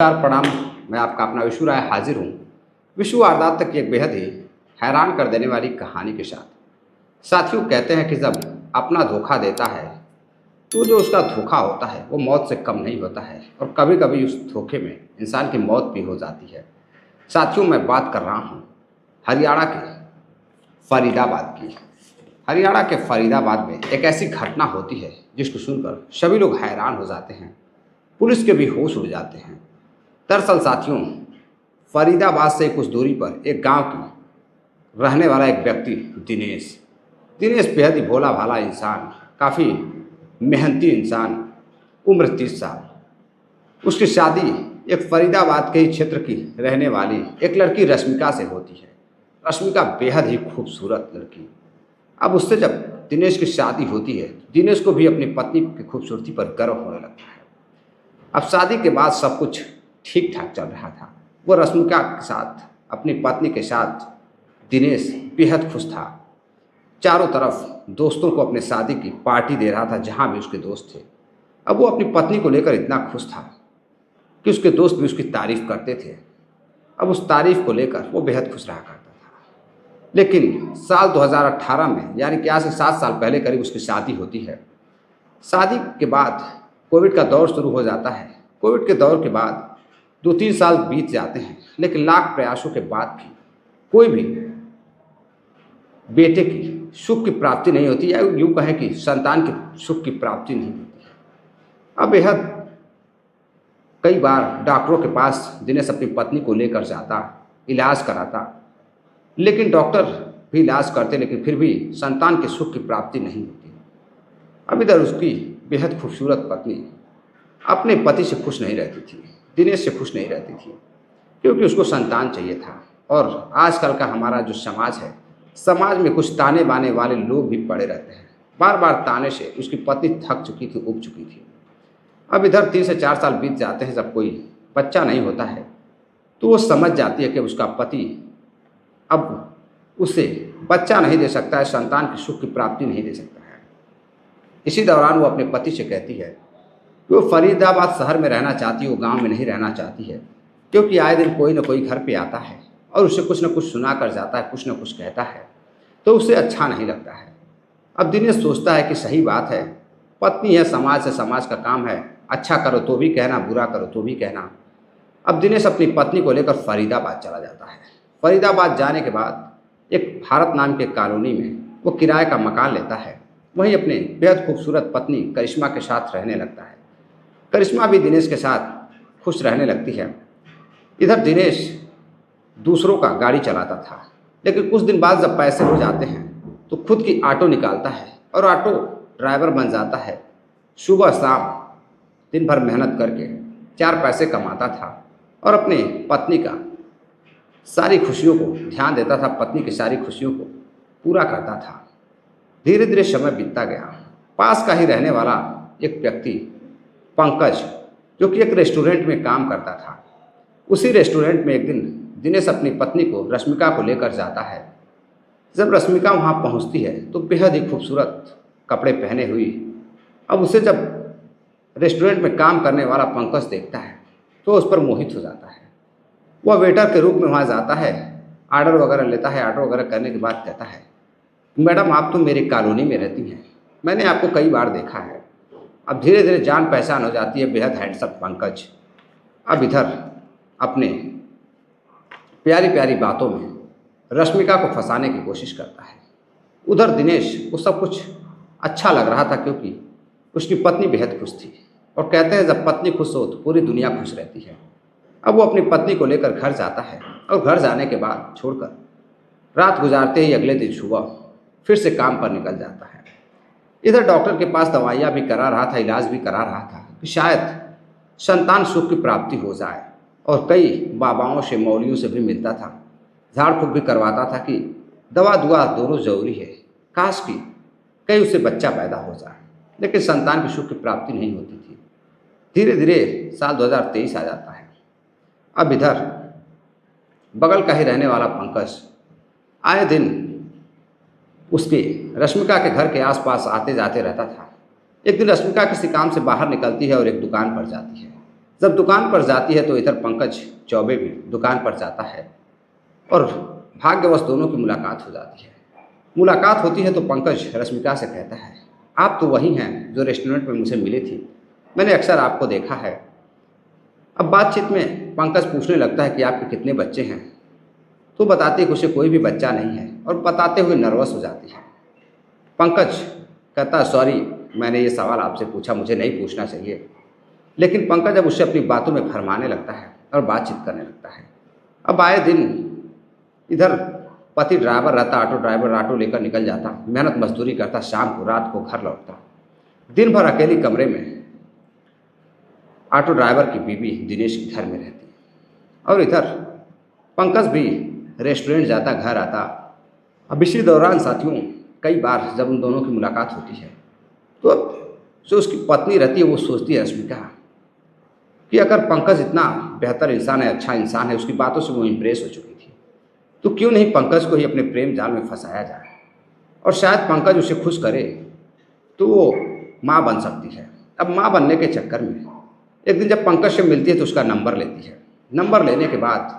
नमस्कार प्रणाम। मैं आपका अपना विशु राय हाजिर हूँ विशु वारदात तक की एक बेहद ही हैरान कर देने वाली कहानी के साथ। साथियों, कहते हैं कि जब अपना धोखा देता है तो जो उसका धोखा होता है वो मौत से कम नहीं होता है, और कभी कभी उस धोखे में इंसान की मौत भी हो जाती है। साथियों, मैं बात कर रहा हूँ हरियाणा के फरीदाबाद की। हरियाणा के फरीदाबाद में एक ऐसी घटना होती है जिसको सुनकर सभी लोग हैरान हो जाते हैं, पुलिस के भी होश उड़ जाते हैं। दरअसल साथियों, फरीदाबाद से कुछ दूरी पर एक गांव की रहने वाला एक व्यक्ति दिनेश दिनेश बेहद ही भोला भाला इंसान, काफ़ी मेहनती इंसान, उम्र 30 साल। उसकी शादी एक फरीदाबाद के ही क्षेत्र की रहने वाली एक लड़की रश्मिका से होती है। रश्मिका बेहद ही खूबसूरत लड़की। अब उससे जब दिनेश की शादी होती है, दिनेश को भी अपनी पत्नी की खूबसूरती पर गर्व होने लगता है। अब शादी के बाद सब कुछ ठीक ठाक चल रहा था। वो रश्मिका के साथ, अपनी पत्नी के साथ दिनेश बेहद खुश था। चारों तरफ दोस्तों को अपने शादी की पार्टी दे रहा था, जहाँ भी उसके दोस्त थे। अब वो अपनी पत्नी को लेकर इतना खुश था कि उसके दोस्त भी उसकी तारीफ करते थे। अब उस तारीफ को लेकर वो बेहद खुश रहा करता था। लेकिन साल 2018 में, यानी कि आज से 7 साल पहले करीब, उसकी शादी होती है। शादी के बाद कोविड का दौर शुरू हो जाता है। कोविड के दौर के बाद 2-3 साल बीत जाते हैं, लेकिन लाख प्रयासों के बाद भी कोई भी बेटे की सुख की प्राप्ति नहीं होती, या यूँ कहें कि संतान की सुख की प्राप्ति नहीं होती है। अब बेहद कई बार डॉक्टरों के पास दिनेश अपनी पत्नी को लेकर जाता, इलाज कराता, लेकिन डॉक्टर भी इलाज करते, लेकिन फिर भी संतान के सुख की प्राप्ति नहीं होती। अब इधर उसकी बेहद खूबसूरत पत्नी अपने पति से खुश नहीं रहती थी, दिनेश से खुश नहीं रहती थी, क्योंकि उसको संतान चाहिए था। और आजकल का हमारा जो समाज है, समाज में कुछ ताने बाने वाले लोग भी पड़े रहते हैं। बार बार ताने से उसकी पत्नी थक चुकी थी, उब चुकी थी। अब इधर 3 से 4 साल बीत जाते हैं, जब कोई बच्चा नहीं होता है तो वो समझ जाती है कि उसका पति अब उसे बच्चा नहीं दे सकता है, संतान की सुख की प्राप्ति नहीं दे सकता है। इसी दौरान वो अपने पति से कहती है कि वो फरीदाबाद शहर में रहना चाहती है, वो गांव में नहीं रहना चाहती है, क्योंकि आए दिन कोई ना कोई घर पे आता है और उसे कुछ न कुछ सुना कर जाता है, कुछ न कुछ कहता है, तो उसे अच्छा नहीं लगता है। अब दिनेश सोचता है कि सही बात है, पत्नी है, समाज से, समाज का काम है, अच्छा करो तो भी कहना, बुरा करो तो भी कहना। अब दिनेश अपनी पत्नी को लेकर फरीदाबाद चला जाता है। फरीदाबाद जाने के बाद एक भारत नाम के कॉलोनी में वो किराए का मकान लेता है। वहीं अपने बेहद खूबसूरत पत्नी करिश्मा के साथ रहने लगता है। करिश्मा भी दिनेश के साथ खुश रहने लगती है। इधर दिनेश दूसरों का गाड़ी चलाता था, लेकिन कुछ दिन बाद जब पैसे हो जाते हैं तो खुद की ऑटो निकालता है और ऑटो ड्राइवर बन जाता है। सुबह शाम दिन भर मेहनत करके 4 पैसे कमाता था और अपने पत्नी का सारी खुशियों को ध्यान देता था, पत्नी की सारी खुशियों को पूरा करता था। धीरे धीरे समय बीतता गया। पास का ही रहने वाला एक व्यक्ति पंकज, जो कि एक रेस्टोरेंट में काम करता था, उसी रेस्टोरेंट में एक दिन दिनेश अपनी पत्नी को, रश्मिका को लेकर जाता है। जब रश्मिका वहाँ पहुँचती है तो बेहद ही खूबसूरत कपड़े पहने हुई, अब उसे जब रेस्टोरेंट में काम करने वाला पंकज देखता है तो उस पर मोहित हो जाता है। वह वेटर के रूप में वहाँ जाता है, ऑर्डर वगैरह लेता है। ऑर्डर वगैरह करने के बाद कहता है, मैडम आप तो मेरी कॉलोनी में रहती हैं, मैंने आपको कई बार देखा है। अब धीरे धीरे जान पहचान हो जाती है, बेहद हैंडसम पंकज अब इधर अपने प्यारी प्यारी बातों में रश्मिका को फंसाने की कोशिश करता है। उधर दिनेश को सब कुछ अच्छा लग रहा था, क्योंकि उसकी पत्नी बेहद खुश थी, और कहते हैं जब पत्नी खुश हो तो पूरी दुनिया खुश रहती है। अब वो अपनी पत्नी को लेकर घर जाता है, और घर जाने के बाद छोड़कर रात गुजारते ही अगले दिन सुबह फिर से काम पर निकल जाता है। इधर डॉक्टर के पास दवाइयाँ भी करा रहा था, इलाज भी करा रहा था कि शायद संतान सुख की प्राप्ति हो जाए, और कई बाबाओं से, मौलियों से भी मिलता था, झाड़ फूँक भी करवाता था कि दवा दुआ दोनों ज़रूरी है, काश कि कहीं उसे बच्चा पैदा हो जाए, लेकिन संतान की सुख की प्राप्ति नहीं होती थी। धीरे धीरे साल 2023 आ जाता है। अब इधर बगल का ही रहने वाला पंकज आए दिन उसके रश्मिका के घर के आसपास आते जाते रहता था। एक दिन रश्मिका किसी काम से बाहर निकलती है और एक दुकान पर जाती है। जब दुकान पर जाती है तो इधर पंकज चौबे भी दुकान पर जाता है और भाग्यवश दोनों की मुलाकात हो जाती है। मुलाकात होती है तो पंकज रश्मिका से कहता है, आप तो वही हैं जो रेस्टोरेंट में मुझे मिली थी, मैंने अक्सर आपको देखा है। अब बातचीत में पंकज पूछने लगता है कि आपके कितने बच्चे हैं, तो बताती है कि उसे कोई भी बच्चा नहीं है और बताते हुए नर्वस हो जाती है। पंकज कहता है, सॉरी मैंने ये सवाल आपसे पूछा, मुझे नहीं पूछना चाहिए। लेकिन पंकज अब उससे अपनी बातों में भरमाने लगता है और बातचीत करने लगता है। अब आए दिन इधर पति ड्राइवर रहता, ऑटो ड्राइवर, ऑटो लेकर निकल जाता, मेहनत मजदूरी करता, शाम को रात को घर लौटता। दिन भर अकेली कमरे में ऑटो ड्राइवर की बीवी दिनेश के घर में रहती और इधर पंकज भी रेस्टोरेंट जाता, घर आता। अब इसी दौरान साथियों कई बार जब उन दोनों की मुलाकात होती है तो अब जो उसकी पत्नी रहती है वो सोचती है रश्मिका कि अगर पंकज इतना बेहतर इंसान है, अच्छा इंसान है, उसकी बातों से वो इम्प्रेस हो चुकी थी, तो क्यों नहीं पंकज को ही अपने प्रेम जाल में फंसाया जाए और शायद पंकज उसे खुश करे तो वो माँ बन सकती है। अब माँ बनने के चक्कर में एक दिन जब पंकज से मिलती है तो उसका नंबर लेती है। नंबर लेने के बाद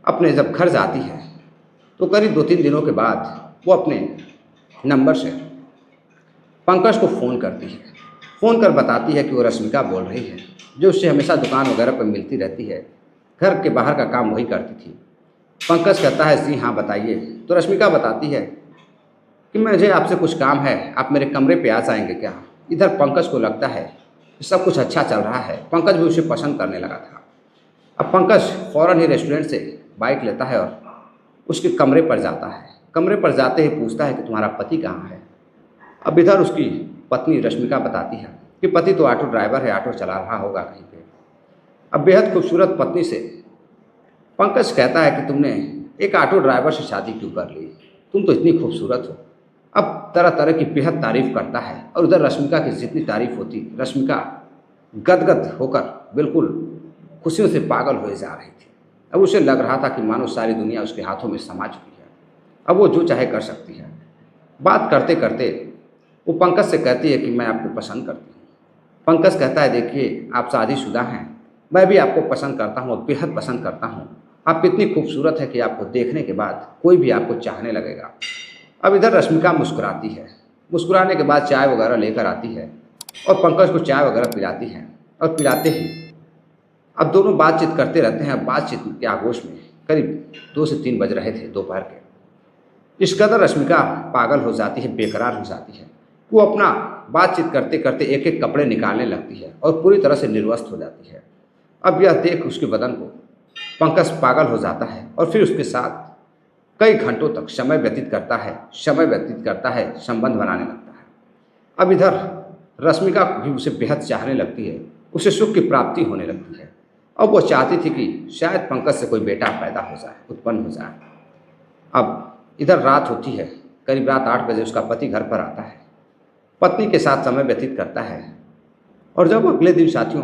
अपने जब घर जाती है तो करीब 2-3 दिनों के बाद वो अपने नंबर से पंकज को फ़ोन करती है। फ़ोन कर बताती है कि वो रश्मिका बोल रही है, जो उससे हमेशा दुकान वगैरह पर मिलती रहती है, घर के बाहर का काम वही करती थी। पंकज कहता है, जी हाँ बताइए। तो रश्मिका बताती है कि मुझे आपसे कुछ काम है, आप मेरे कमरे पे आ जाएंगे क्या। इधर पंकज को लगता है कि सब कुछ अच्छा चल रहा है, पंकज भी उसे पसंद करने लगा था। अब पंकज फ़ौरन ही रेस्टोरेंट से बाइक लेता है और उसके कमरे पर जाता है। कमरे पर जाते ही पूछता है कि तुम्हारा पति कहाँ है। अब इधर उसकी पत्नी रश्मिका बताती है कि पति तो ऑटो ड्राइवर है, ऑटो चला रहा होगा कहीं पे। अब बेहद खूबसूरत पत्नी से पंकज कहता है कि तुमने एक ऑटो ड्राइवर से शादी क्यों कर ली, तुम तो इतनी खूबसूरत हो। अब तरह तरह की बेहद तारीफ़ करता है और उधर रश्मिका की जितनी तारीफ़ होती, रश्मिका गदगद होकर बिल्कुल खुशियों से पागल हो जा रही थी। अब उसे लग रहा था कि मानो सारी दुनिया उसके हाथों में समा चुकी है, अब वो जो चाहे कर सकती है। बात करते करते वो पंकज से कहती है कि मैं आपको पसंद करती हूँ। पंकज कहता है, देखिए आप शादीशुदा हैं, मैं भी आपको पसंद करता हूँ और बेहद पसंद करता हूँ। आप इतनी खूबसूरत है कि आपको देखने के बाद कोई भी आपको चाहने लगेगा। अब इधर रश्मिका मुस्कुराती है, मुस्कुराने के बाद चाय वगैरह लेकर आती है और पंकज को चाय वगैरह पिलाती है और पिलाते ही अब दोनों बातचीत करते रहते हैं। बातचीत के आगोश में करीब 2 से 3 बज रहे थे दोपहर के। इस कदर रश्मिका पागल हो जाती है, बेकरार हो जाती है, वो अपना बातचीत करते करते एक एक कपड़े निकालने लगती है और पूरी तरह से निर्वस्त हो जाती है। अब यह देख उसके बदन को पंकज पागल हो जाता है और फिर उसके साथ कई घंटों तक समय व्यतीत करता है, संबंध बनाने लगता है। अब इधर रश्मिका भी उसे बेहद चाहने लगती है, उसे सुख की प्राप्ति होने लगती है। अब वो चाहती थी कि शायद पंकज से कोई बेटा पैदा हो जाए, उत्पन्न हो जाए। अब इधर रात होती है, करीब रात 8 बजे उसका पति घर पर आता है, पत्नी के साथ समय व्यतीत करता है। और जब अगले दिन साथियों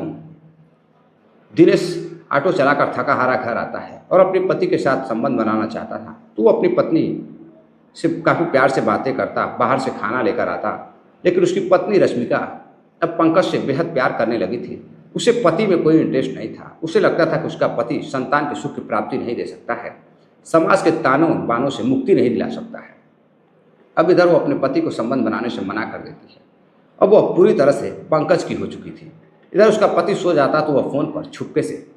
दिनेश ऑटो चलाकर थका हारा घर आता है और अपने पति के साथ संबंध बनाना चाहता था, तो वो अपनी पत्नी से काफ़ी प्यार से बातें करता, बाहर से खाना लेकर आता। लेकिन उसकी पत्नी रश्मिका अब पंकज से बेहद प्यार करने लगी थी। उसे पति में कोई इंटरेस्ट नहीं था। उसे लगता था कि उसका पति संतान के सुख की प्राप्ति नहीं दे सकता है, समाज के तानों बानों से मुक्ति नहीं दिला सकता है। अब इधर वो अपने पति को संबंध बनाने से मना कर देती है। अब वो पूरी तरह से पंकज की हो चुकी थी। इधर उसका पति सो जाता तो वह फ़ोन पर छुपके से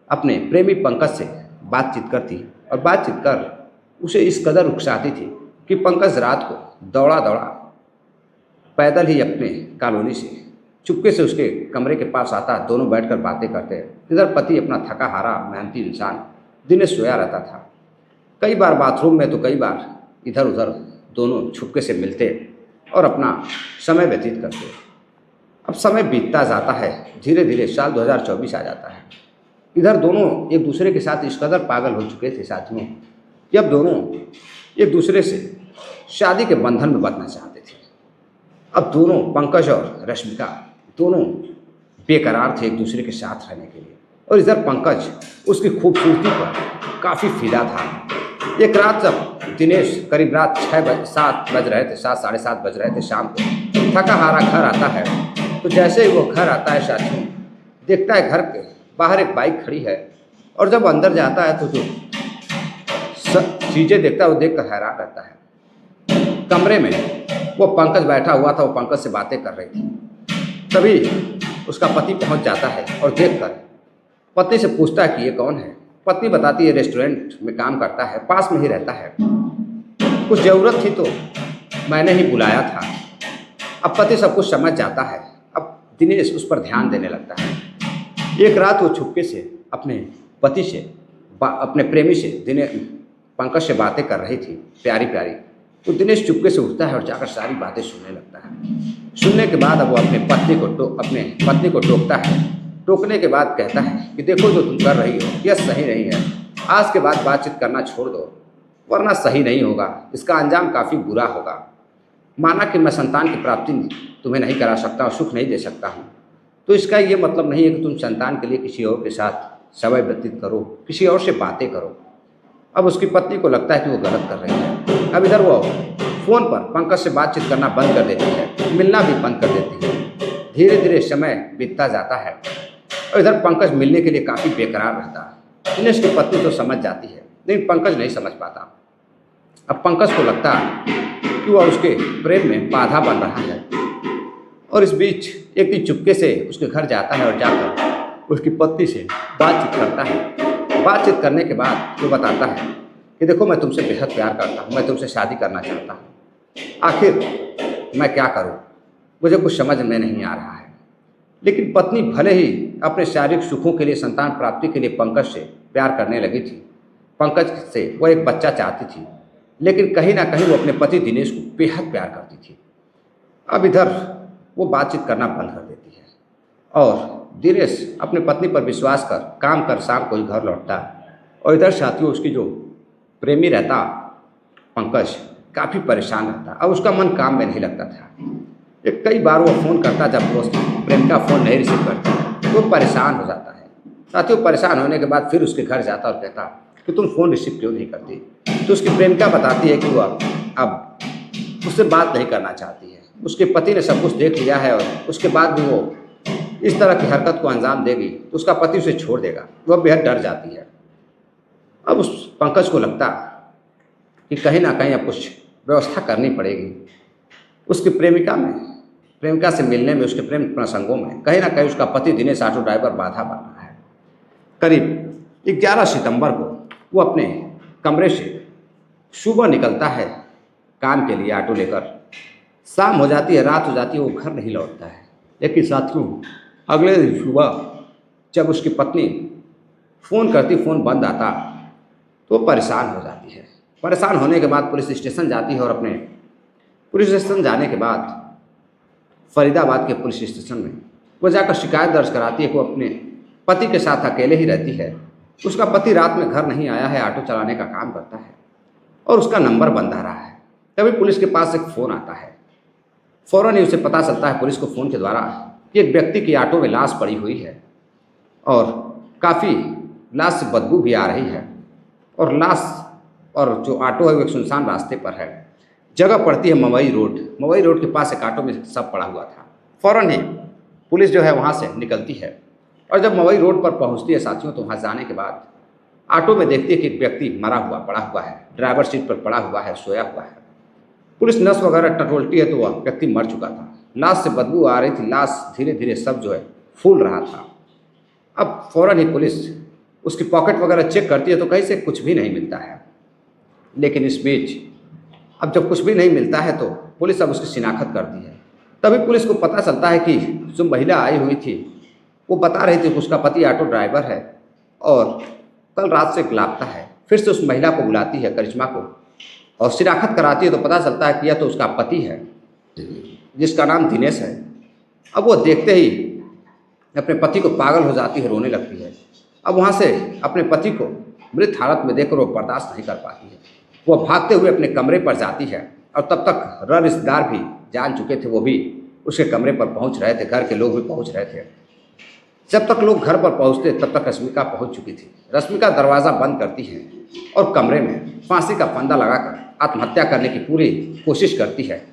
अपने प्रेमी पंकज से बातचीत करती और बातचीत कर उसे इस कदर उकसाती थी कि पंकज रात को दौड़ा दौड़ा पैदल ही अपने कॉलोनी से चुपके से उसके कमरे के पास आता, दोनों बैठकर बातें करते। इधर पति अपना थका हारा मेहनती इंसान दिनेश सोया रहता था। कई बार बाथरूम में तो कई बार इधर उधर दोनों छुपके से मिलते और अपना समय व्यतीत करते। अब समय बीतता जाता है, धीरे धीरे साल 2024 आ जाता है। इधर दोनों एक दूसरे के साथ इस कदर पागल हो चुके थे साथियों कि अब दोनों एक दूसरे से शादी के बंधन में बंधना चाहते थे। अब दोनों पंकज और रश्मिका दोनों बेकरार थे एक दूसरे के साथ रहने के लिए। और इधर पंकज उसकी खूबसूरती पर काफ़ी फिदा था। एक रात जब दिनेश करीब रात 7 बज रहे थे, 7 साढ़े 7 बज रहे थे शाम को, थका हारा घर आता है, तो जैसे ही वो घर आता है साथियों देखता है घर के बाहर एक बाइक खड़ी है, और जब अंदर जाता है तो जो चीज़ें देखता है वो देखकर हैरान रहता है। कमरे में वो पंकज बैठा हुआ था, वो पंकज से बातें कर रही थी। तभी उसका पति पहुंच जाता है और देखकर पत्नी से पूछता है कि ये कौन है। पत्नी बताती है रेस्टोरेंट में काम करता है, पास में ही रहता है, कुछ ज़रूरत थी तो मैंने ही बुलाया था। अब पति सब कुछ समझ जाता है। अब दिनेश उस पर ध्यान देने लगता है। एक रात वो छुपके से अपने पति से अपने प्रेमी से पंकज से बातें कर रही थी, प्यारी प्यारी। तो दिनेश चुपके से उठता है और जाकर सारी बातें सुनने लगता है। सुनने के बाद अब वो अपने पत्नी को टोकता है। टोकने के बाद कहता है कि देखो जो तुम कर रही हो यह सही नहीं है, आज के बाद बातचीत करना छोड़ दो, वरना सही नहीं होगा, इसका अंजाम काफ़ी बुरा होगा। माना कि मैं संतान की प्राप्ति तुम्हें नहीं करा सकता और सुख नहीं दे सकता हूँ, तो इसका ये मतलब नहीं है कि तुम संतान के लिए किसी और के साथ समय व्यतीत करो, किसी और से बातें करो। अब उसकी पत्नी को लगता है कि वो गलत कर रही है। अब इधर वो फ़ोन पर पंकज से बातचीत करना बंद कर देती है, मिलना भी बंद कर देती है। धीरे धीरे समय बीतता जाता है और इधर पंकज मिलने के लिए काफ़ी बेकरार रहता है। दिनेश की पत्नी तो समझ जाती है, लेकिन पंकज नहीं समझ पाता। अब पंकज को लगता है कि वह उसके प्रेम में बाधा बन रहा है, और इस बीच एक दिन चुपके से उसके घर जाता है और जाकर उसकी पत्नी से बातचीत करता है। बातचीत करने के बाद वो बताता है कि देखो मैं तुमसे बेहद प्यार करता हूँ, मैं तुमसे शादी करना चाहता हूँ, आखिर मैं क्या करूँ, मुझे कुछ समझ में नहीं आ रहा है। लेकिन पत्नी भले ही अपने शारीरिक सुखों के लिए, संतान प्राप्ति के लिए पंकज से प्यार करने लगी थी, पंकज से वो एक बच्चा चाहती थी, लेकिन कहीं ना कहीं वो अपने पति दिनेश को बेहद प्यार करती थी। अब इधर वो बातचीत करना बंद कर देती है और दिनेश अपने पत्नी पर विश्वास कर काम कर शाम को ही घर लौटता है। और इधर साथियों उसकी जो प्रेमी रहता पंकज काफ़ी परेशान रहता। अब उसका मन काम में नहीं लगता था। एक कई बार वो फ़ोन करता, जब दोस्त प्रेमिका फ़ोन नहीं रिसीव करता तो वो परेशान हो जाता है। साथियों परेशान होने के बाद फिर उसके घर जाता और कहता कि तुम फ़ोन रिसीव क्यों नहीं करती। तो उसकी प्रेमिका बताती है कि वह अब उससे बात नहीं करना चाहती है, उसके पति ने सब कुछ देख लिया है और उसके बाद भी वो इस तरह की हरकत को अंजाम देगी तो उसका पति उसे छोड़ देगा। वह बेहद डर जाती है। अब उस पंकज को लगता कि कहीं ना कहीं अब कुछ व्यवस्था करनी पड़ेगी। उसकी प्रेमिका से मिलने में, उसके प्रेम प्रसंगों में कहीं ना कहीं उसका पति दिनेश ऑटो ड्राइवर बाधा बन रहा है। करीब 11 सितंबर को वो अपने कमरे से सुबह निकलता है काम के लिए ऑटो लेकर। शाम हो जाती है, रात हो जाती है, वो घर नहीं लौटता है। लेकिन साथियों अगले दिन सुबह जब उसकी पत्नी फ़ोन करती, फ़ोन बंद आता, तो वो परेशान हो जाती है। परेशान होने के बाद पुलिस स्टेशन जाती है और अपने पुलिस स्टेशन जाने के बाद फरीदाबाद के पुलिस स्टेशन में वो जाकर शिकायत दर्ज कराती है कि वो अपने पति के साथ अकेले ही रहती है। उसका पति रात में घर नहीं आया है, ऑटो चलाने का काम करता है और उसका नंबर बंद आ रहा है। तभी पुलिस के पास एक फ़ोन आता है। फ़ौरन ही उसे पता चलता है पुलिस को फ़ोन के द्वारा कि एक व्यक्ति की ऑटो में लाश पड़ी हुई है और काफ़ी लाश से बदबू भी आ रही है, और लाश और जो ऑटो है वो एक सुनसान रास्ते पर है। जगह पड़ती है मवई रोड के पास एक ऑटो में सब पड़ा हुआ था। फ़ौरन ही पुलिस जो है वहाँ से निकलती है और जब मवई रोड पर पहुँचती है साथियों, तो वहाँ जाने के बाद ऑटो में देखती है कि एक व्यक्ति मरा हुआ पड़ा हुआ है, ड्राइवर सीट पर पड़ा हुआ है, सोया हुआ है। पुलिस नस वगैरह टटोलती है तो वह व्यक्ति मर चुका था। लाश से बदबू आ रही थी, लाश धीरे धीरे सब जो है फूल रहा था। अब फ़ौरन ही पुलिस उसकी पॉकेट वगैरह चेक करती है तो कहीं से कुछ भी नहीं मिलता है। लेकिन इस बीच अब जब कुछ भी नहीं मिलता है तो पुलिस अब उसकी शिनाख्त करती है। तभी पुलिस को पता चलता है कि जो महिला आई हुई थी वो बता रही थी कि उसका पति ऑटो ड्राइवर है और कल रात से लापता है। फिर से उस महिला को बुलाती है, करिश्मा को, और शिनाख्त कराती है तो पता चलता है कि यह तो उसका पति है जिसका नाम दिनेश है। अब वो देखते ही अपने पति को पागल हो जाती है, रोने लगती है। अब वहाँ से अपने पति को मृत हालत में देखकर वो बर्दाश्त नहीं कर पाती है। वो भागते हुए अपने कमरे पर जाती है और तब तक रिश्तेदार भी जान चुके थे, वो भी उसके कमरे पर पहुँच रहे थे, घर के लोग भी पहुँच रहे थे। जब तक लोग घर पर पहुँचते तब तक रश्मिका पहुँच चुकी थी। रश्मिका दरवाज़ा बंद करती है और कमरे में फांसी का फंदा लगाकर आत्महत्या करने की पूरी कोशिश करती है।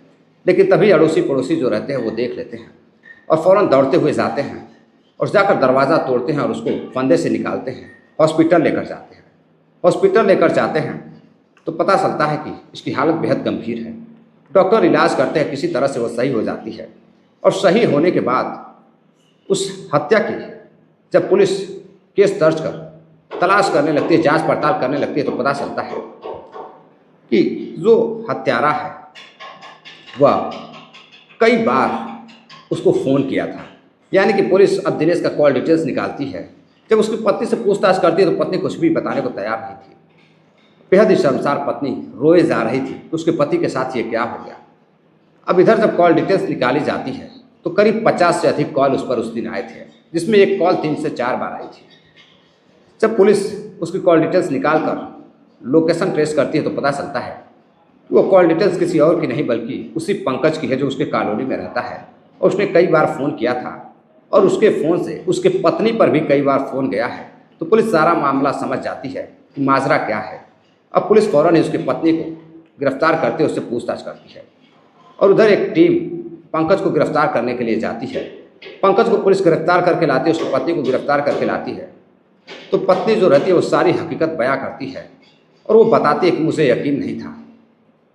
लेकिन तभी अड़ोसी पड़ोसी जो रहते हैं वो देख लेते हैं और फ़ौरन दौड़ते हुए जाते हैं और जाकर दरवाज़ा तोड़ते हैं और उसको फंदे से निकालते हैं, हॉस्पिटल लेकर जाते हैं। हॉस्पिटल लेकर जाते हैं तो पता चलता है कि इसकी हालत बेहद गंभीर है। डॉक्टर इलाज करते हैं, किसी तरह से वो सही हो जाती है और सही होने के बाद उस हत्या की जब पुलिस केस दर्ज कर तलाश करने लगती है, जांच पड़ताल करने लगती है, तो पता चलता है कि जो हत्यारा है वह कई बार उसको फ़ोन किया था। यानी कि पुलिस अब दिनेश का कॉल डिटेल्स निकालती है। जब उसकी पत्नी से पूछताछ करती है तो पत्नी कुछ भी बताने को तैयार नहीं थी। बेहद ही शर्मसार पत्नी रोए जा रही थी कि उसके पति के साथ ये क्या हो गया। अब इधर जब कॉल डिटेल्स निकाली जाती है तो करीब 50 से अधिक कॉल उस पर उस दिन आए थे, जिसमें एक कॉल 3 से 4 बार आई थी। जब पुलिस उसकी कॉल डिटेल्स निकाल कर लोकेशन ट्रेस करती है तो पता चलता है कि वो कॉल डिटेल्स किसी और की नहीं बल्कि उसी पंकज की है जो उसके कॉलोनी में रहता है और उसने कई बार फ़ोन किया था और उसके फ़ोन से उसके पत्नी पर भी कई बार फ़ोन गया है। तो पुलिस सारा मामला समझ जाती है कि माजरा क्या है। अब पुलिस फ़ौरन ही उसकी पत्नी को गिरफ्तार करते उससे पूछताछ करती है और उधर एक टीम पंकज को गिरफ्तार करने के लिए जाती है। पंकज को पुलिस गिरफ्तार करके लाती है, उसकी पत्नी को गिरफ्तार करके लाती है। तो पत्नी जो रहती है वो सारी हकीकत बयां करती है और वो बताती है कि मुझे यकीन नहीं था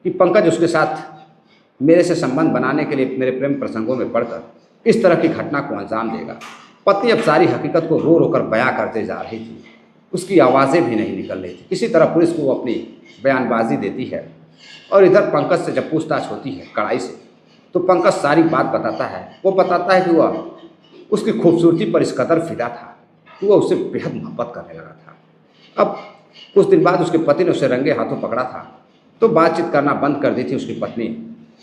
कि पंकज उसके साथ मेरे से संबंध बनाने के लिए मेरे प्रेम प्रसंगों में पड़कर इस तरह की घटना को अंजाम देगा। पत्नी अब सारी हकीकत को रो रो कर बयां करते जा रही थी, उसकी आवाज़ें भी नहीं निकल रही थी। किसी तरह पुलिस को वो अपनी बयानबाजी देती है और इधर पंकज से जब पूछताछ होती है कड़ाई से तो पंकज सारी बात बताता है। वो बताता है कि वह उसकी खूबसूरती पर इस कदर फिदा था कि वह उससे बेहद मोहब्बत करने लगा था। अब कुछ दिन बाद उसके पति ने उसे रंगे हाथों पकड़ा था तो बातचीत करना बंद कर दी थी उसकी पत्नी।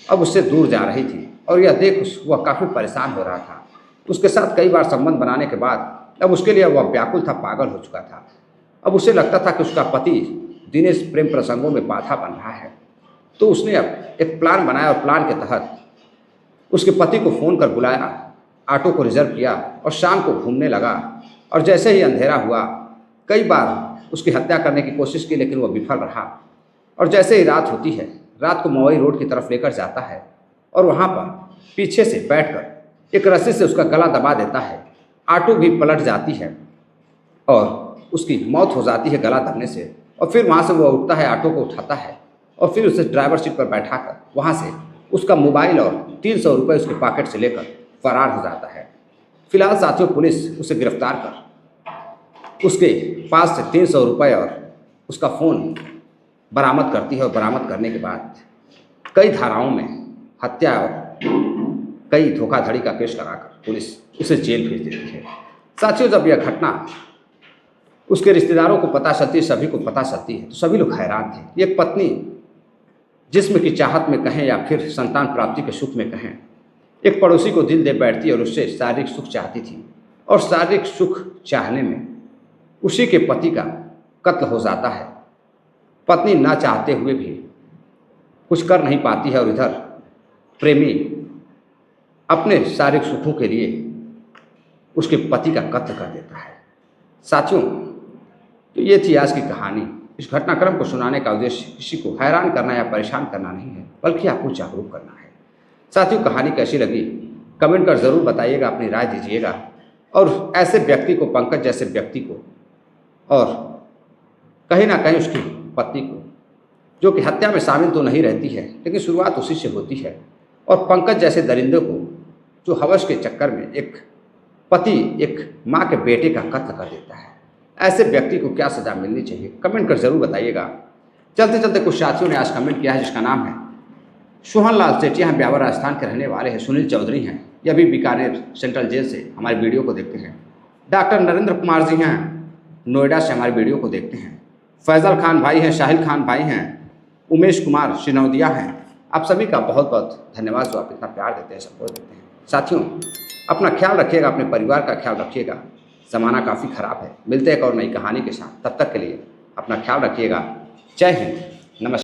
अब उससे दूर जा रही थी और यह देख वह काफ़ी परेशान हो रहा था। उसके साथ कई बार संबंध बनाने के बाद अब उसके लिए वह व्याकुल था, पागल हो चुका था। अब उसे लगता था कि उसका पति दिनेश प्रेम प्रसंगों में बाधा बन रहा है। तो उसने अब एक प्लान बनाया और प्लान के तहत उसके पति को फ़ोन कर बुलाया, ऑटो को रिजर्व किया और शाम को घूमने लगा। और जैसे ही अंधेरा हुआ कई बार उसकी हत्या करने की कोशिश की, लेकिन वह विफल रहा। और जैसे ही रात होती है, रात को मवई रोड की तरफ लेकर जाता है और वहाँ पर पीछे से बैठकर एक रस्सी से उसका गला दबा देता है। ऑटो भी पलट जाती है और उसकी मौत हो जाती है गला दबने से। और फिर वहाँ से वह उठता है, ऑटो को उठाता है और फिर उसे ड्राइवर सीट पर बैठाकर वहाँ से उसका मोबाइल और 300 रुपये उसके पॉकेट से लेकर फरार हो जाता है। फिलहाल साथियों पुलिस उसे गिरफ्तार कर उसके पास से 300 रुपये और उसका फ़ोन बरामद करती है और बरामद करने के बाद कई धाराओं में हत्या और कई धोखाधड़ी का केस लगाकर पुलिस उसे जेल भेज देती है। साथियों जब यह घटना उसके रिश्तेदारों को पता चलती है, सभी को पता चलती है, तो सभी लोग हैरान थे। एक पत्नी जिस्म की चाहत में कहें या फिर संतान प्राप्ति के सुख में कहें, एक पड़ोसी को दिल दे बैठती है और उससे शारीरिक सुख चाहती थी और शारीरिक सुख चाहने में उसी के पति का कत्ल हो जाता है। पत्नी ना चाहते हुए भी कुछ कर नहीं पाती है और इधर प्रेमी अपने शारीरिक सुखों के लिए उसके पति का कत्ल कर देता है। साथियों तो ये थी आज की कहानी। इस घटनाक्रम को सुनाने का उद्देश्य किसी को हैरान करना या परेशान करना नहीं है, बल्कि आपको जागरूक करना है। साथियों कहानी कैसी लगी कमेंट कर ज़रूर बताइएगा, अपनी राय दीजिएगा और ऐसे व्यक्ति को, पंकज जैसे व्यक्ति को और कहीं ना कहीं उसकी पत्नी को, जो कि हत्या में शामिल तो नहीं रहती है लेकिन शुरुआत उसी से होती है, और पंकज जैसे दरिंदे को जो हवस के चक्कर में एक पति एक माँ के बेटे का कत्ल कर देता है, ऐसे व्यक्ति को क्या सज़ा मिलनी चाहिए कमेंट कर ज़रूर बताइएगा। चलते चलते कुछ साथियों ने आज कमेंट किया है जिसका नाम है सोहन लाल सेठी, हैं ब्यावर राजस्थान के रहने वाले हैं। सुनील चौधरी हैं, ये अभी बीकानेर सेंट्रल जेल से हमारे वीडियो को देखते हैं। डॉक्टर नरेंद्र कुमार जी हैं, नोएडा से हमारे वीडियो को देखते हैं। फैज़ल खान भाई हैं, शाहिल खान भाई हैं, उमेश कुमार सिनौदिया हैं। आप सभी का बहुत बहुत धन्यवाद जो आप इतना प्यार देते हैं, सपोर्ट देते हैं। साथियों अपना ख्याल रखिएगा, अपने परिवार का ख्याल रखिएगा। ज़माना काफ़ी ख़राब है। मिलते हैं एक और नई कहानी के साथ, तब तक के लिए अपना ख्याल रखिएगा। जय हिंद, नमस्कार।